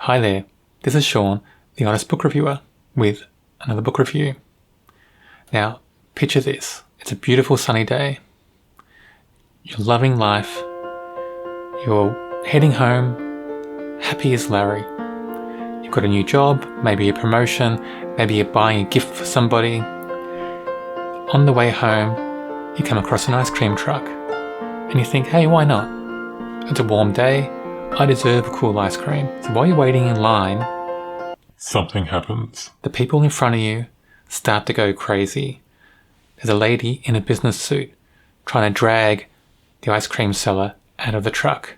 Hi there, this is Sean, the Honest Book Reviewer, with another book review. Now, picture this. It's a beautiful sunny day. You're loving life. You're heading home, happy as Larry. You've got a new job, maybe a promotion, maybe you're buying a gift for somebody. On the way home, you come across an ice cream truck and you think, hey, why not? It's a warm day. I deserve a cool ice cream. So while you're waiting in line, something happens. The people in front of you start to go crazy. There's a lady in a business suit trying to drag the ice cream seller out of the truck.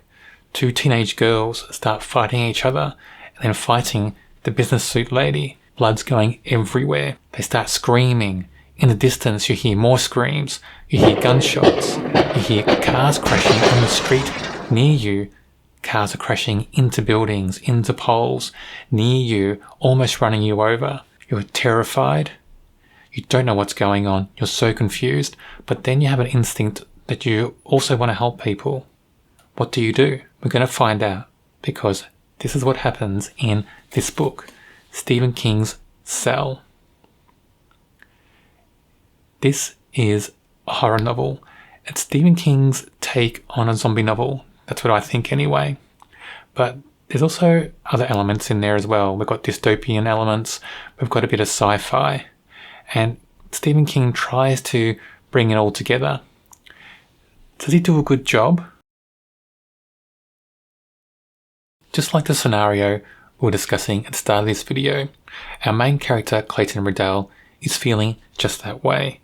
Two teenage girls start fighting each other and then fighting the business suit lady. Blood's going everywhere. They start screaming. In the distance, you hear more screams. You hear gunshots. You hear cars crashing on the street near you. Cars are crashing into buildings, into poles, near you, almost running you over. You're terrified. You don't know what's going on. You're so confused. But then you have an instinct that you also want to help people. What do? We're going to find out, because this is what happens in this book, Stephen King's Cell. This is a horror novel. It's Stephen King's take on a zombie novel. That's what I think anyway. But there's also other elements in there as well. We've got dystopian elements. We've got a bit of sci-fi. And Stephen King tries to bring it all together. Does he do a good job? Just like the scenario we were discussing at the start of this video, our main character, Clayton Riddell, is feeling just that way.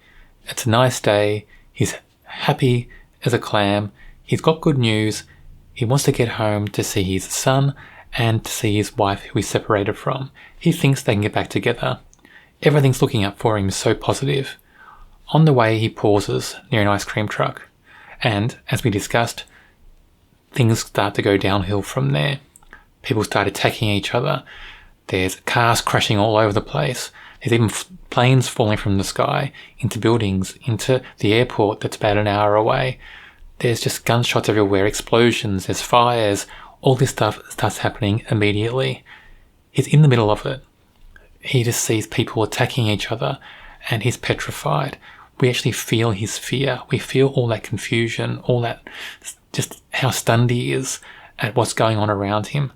It's a nice day. He's happy as a clam. He's got good news. He wants to get home to see his son and to see his wife who he's separated from. He thinks they can get back together. Everything's looking up for him so positive. On the way, he pauses near an ice cream truck. And, as we discussed, things start to go downhill from there. People start attacking each other. There's cars crashing all over the place. There's even planes falling from the sky into buildings, into the airport that's about an hour away. There's just gunshots everywhere, explosions, there's fires. All this stuff starts happening immediately. He's in the middle of it. He just sees people attacking each other and he's petrified. We actually feel his fear. We feel all that confusion, all that, just how stunned he is at what's going on around him.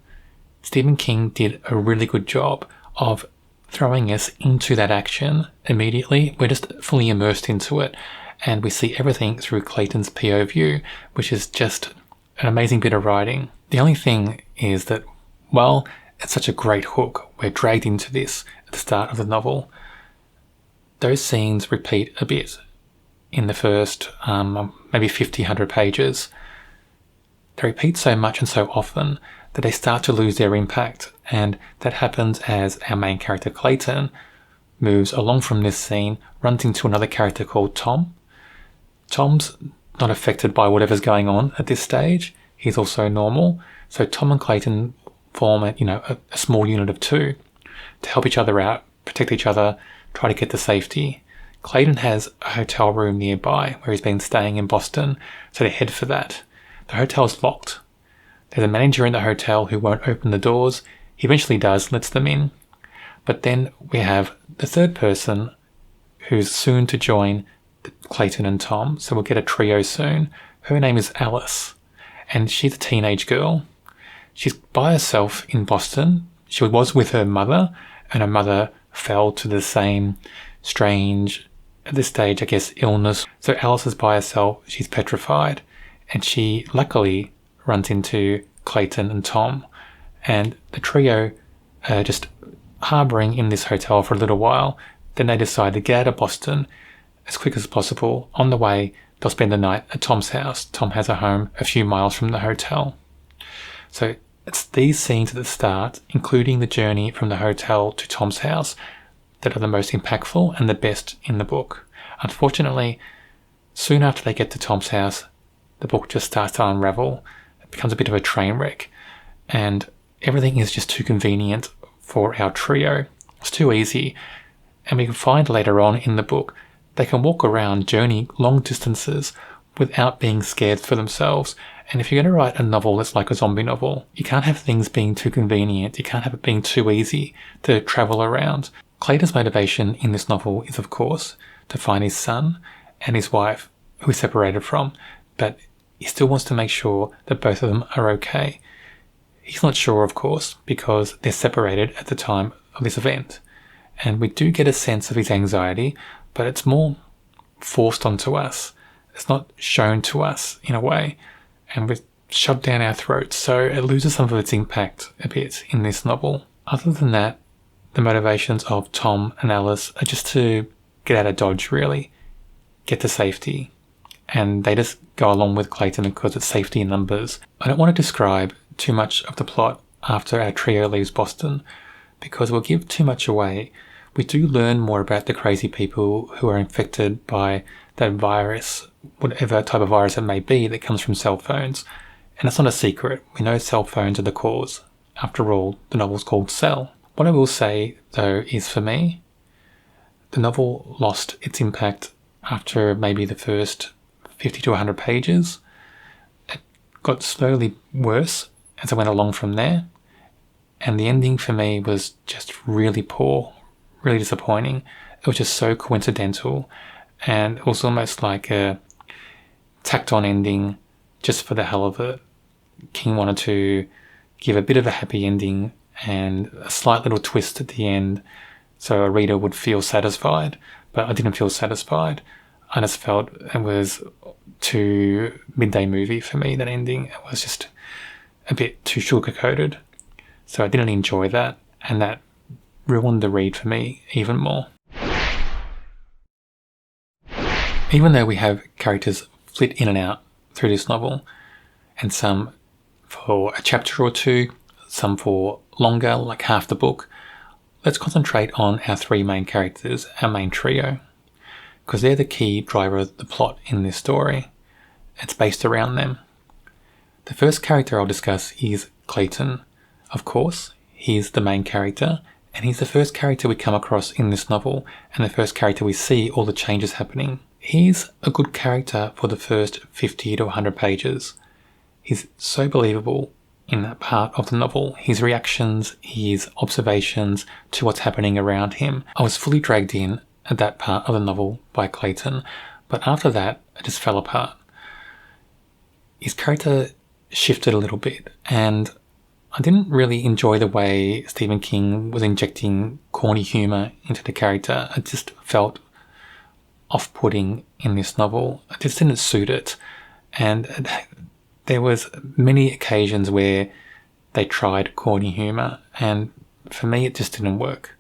Stephen King did a really good job of throwing us into that action immediately. We're just fully immersed into it. And we see everything through Clayton's POV, which is just an amazing bit of writing. The only thing is that, well, it's such a great hook. We're dragged into this at the start of the novel. Those scenes repeat a bit in the first maybe 50, 100 pages. They repeat so much and so often that they start to lose their impact. And that happens as our main character, Clayton, moves along from this scene, runs into another character called Tom. Tom's not affected by whatever's going on at this stage. He's also normal. So Tom and Clayton form a small unit of two to help each other out, protect each other, try to get to safety. Clayton has a hotel room nearby where he's been staying in Boston, so they head for that. The hotel's locked. There's a manager in the hotel who won't open the doors. He eventually does, lets them in. But then we have the third person who's soon to join Clayton and Tom, so we'll get a trio soon. Her name is Alice, and she's a teenage girl. She's by herself in Boston. She was with her mother, and her mother fell to the same strange, at this stage, I guess, illness. So Alice is by herself. She's petrified, and she luckily runs into Clayton and Tom, and the trio are just harboring in this hotel for a little while. Then they decide to get out of Boston as quick as possible. On the way, they'll spend the night at Tom's house. Tom has a home a few miles from the hotel. So it's these scenes at the start, including the journey from the hotel to Tom's house, that are the most impactful and the best in the book. Unfortunately, soon after they get to Tom's house, the book just starts to unravel. It becomes a bit of a train wreck, and everything is just too convenient for our trio. It's too easy. And we can find later on in the book they can walk around, journey long distances without being scared for themselves And if you're going to write a novel that's like a zombie novel, you can't have things being too convenient. You can't have it being too easy to travel around. Clayton's motivation in this novel is, of course, to find his son and his wife, who he's separated from, but he still wants to make sure that both of them are okay. He's not sure, of course, because they're separated at the time of this event. And we do get a sense of his anxiety, but it's more forced onto us. It's not shown to us in a way, and we're shoved down our throats, so it loses some of its impact a bit in this novel. Other than that, the motivations of Tom and Alice are just to get out of Dodge, really, get to safety, and they just go along with Clayton because it's safety in numbers. I don't want to describe too much of the plot after our trio leaves Boston, because we'll give too much away. We do learn more about the crazy people who are infected by that virus, whatever type of virus it may be that comes from cell phones. And it's not a secret. We know cell phones are the cause. After all, the novel's called Cell. What I will say, though, is for me, the novel lost its impact after maybe the first 50 to 100 pages. It got slowly worse as I went along from there. And the ending for me was just really poor, really disappointing. It was just so coincidental. And it was almost like a tacked on ending just for the hell of it. King wanted to give a bit of a happy ending and a slight little twist at the end so a reader would feel satisfied, but I didn't feel satisfied. I just felt it was too midday movie for me, that ending. It was just a bit too sugar-coated. So I didn't enjoy that, and that ruined the read for me even more. Even though we have characters flit in and out through this novel, and some for a chapter or two, some for longer, like half the book, let's concentrate on our three main characters, our main trio, because they're the key driver of the plot in this story. It's based around them. The first character I'll discuss is Clayton. Of course, he's the main character, and he's the first character we come across in this novel, and the first character we see all the changes happening. He's a good character for the first 50 to 100 pages. He's so believable in that part of the novel. His reactions, his observations to what's happening around him. I was fully dragged in at that part of the novel by Clayton, but after that, it just fell apart. His character shifted a little bit, and I didn't really enjoy the way Stephen King was injecting corny humour into the character. It just felt off-putting in this novel. It just didn't suit it. And there was many occasions where they tried corny humour, and for me it just didn't work.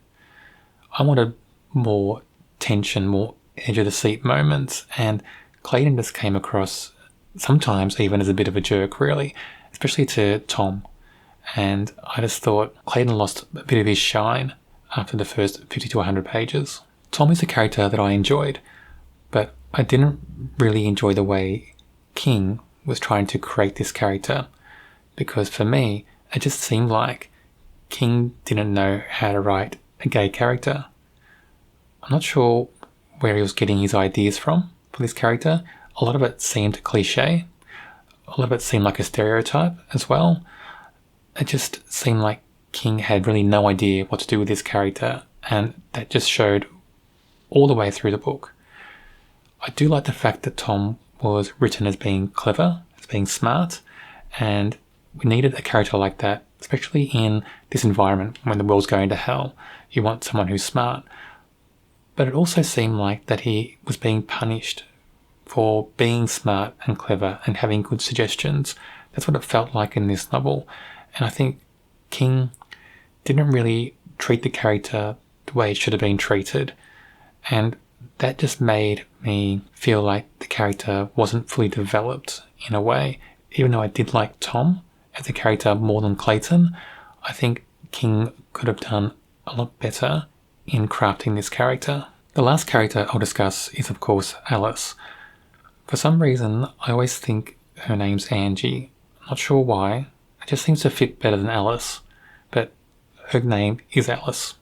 I wanted more tension, more edge-of-the-seat moments, and Clayton just came across sometimes even as a bit of a jerk, really, especially to Tom. And I just thought Clayton lost a bit of his shine after the first 50 to 100 pages. Tom is a character that I enjoyed, but I didn't really enjoy the way King was trying to create this character, because for me, it just seemed like King didn't know how to write a gay character. I'm not sure where he was getting his ideas from for this character. A lot of it seemed cliche. A lot of it seemed like a stereotype as well. It just seemed like King had really no idea what to do with this character, and that just showed all the way through the book. I do like the fact that Tom was written as being clever, as being smart, and we needed a character like that, especially in this environment when the world's going to hell. You want someone who's smart. But it also seemed like that he was being punished for being smart and clever and having good suggestions. That's what it felt like in this novel. And I think King didn't really treat the character the way it should have been treated. And that just made me feel like the character wasn't fully developed in a way. Even though I did like Tom as a character more than Clayton, I think King could have done a lot better in crafting this character. The last character I'll discuss is, of course, Alice. For some reason, I always think her name's Angie. I'm not sure why. It just seems to fit better than Alice, but her name is Alice.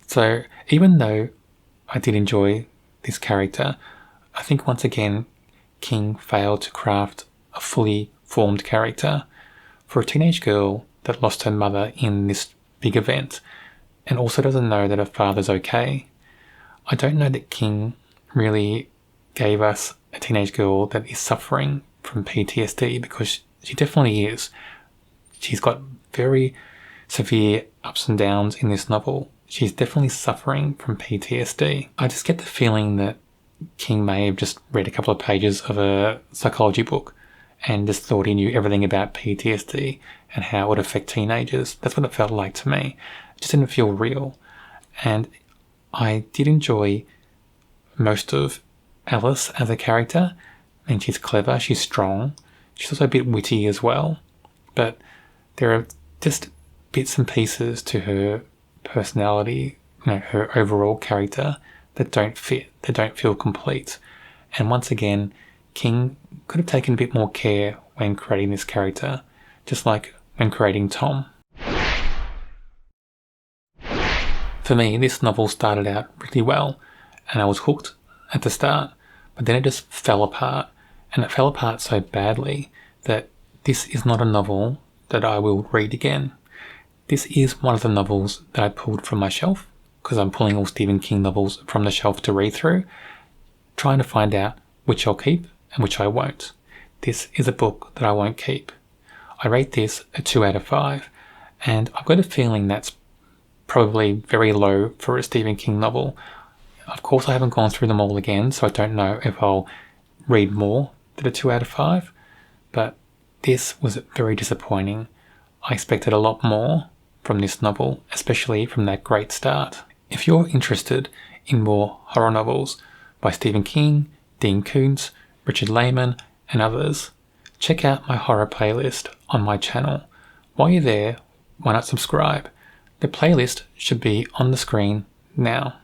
So even though I did enjoy this character, I think once again King failed to craft a fully formed character. For a teenage girl that lost her mother in this big event and also doesn't know that her father's okay, I don't know that King really gave us a teenage girl that is suffering from PTSD, because she definitely is. She's got very severe ups and downs in this novel. She's definitely suffering from PTSD. I just get the feeling that King may have just read a couple of pages of a psychology book and just thought he knew everything about PTSD and how it would affect teenagers. That's what it felt like to me. It just didn't feel real. And I did enjoy most of Alice as a character. I mean, she's clever, she's strong, she's also a bit witty as well. But there are just bits and pieces to her personality, her overall character, that don't fit, that don't feel complete. And once again, King could have taken a bit more care when creating this character, just like when creating Tom. For me, this novel started out really well, and I was hooked at the start, but then it just fell apart, and it fell apart so badly that this is not a novel that I will read again. This is one of the novels that I pulled from my shelf, because I'm pulling all Stephen King novels from the shelf to read through, trying to find out which I'll keep and which I won't. This is a book that I won't keep. I rate this a 2 out of 5, and I've got a feeling that's probably very low for a Stephen King novel. Of course, I haven't gone through them all again, so I don't know if I'll read more than a 2 out of 5, but this was very disappointing. I expected a lot more from this novel, especially from that great start. If you're interested in more horror novels by Stephen King, Dean Koontz, Richard Lehman, and others, check out my horror playlist on my channel. While you're there, why not subscribe? The playlist should be on the screen now.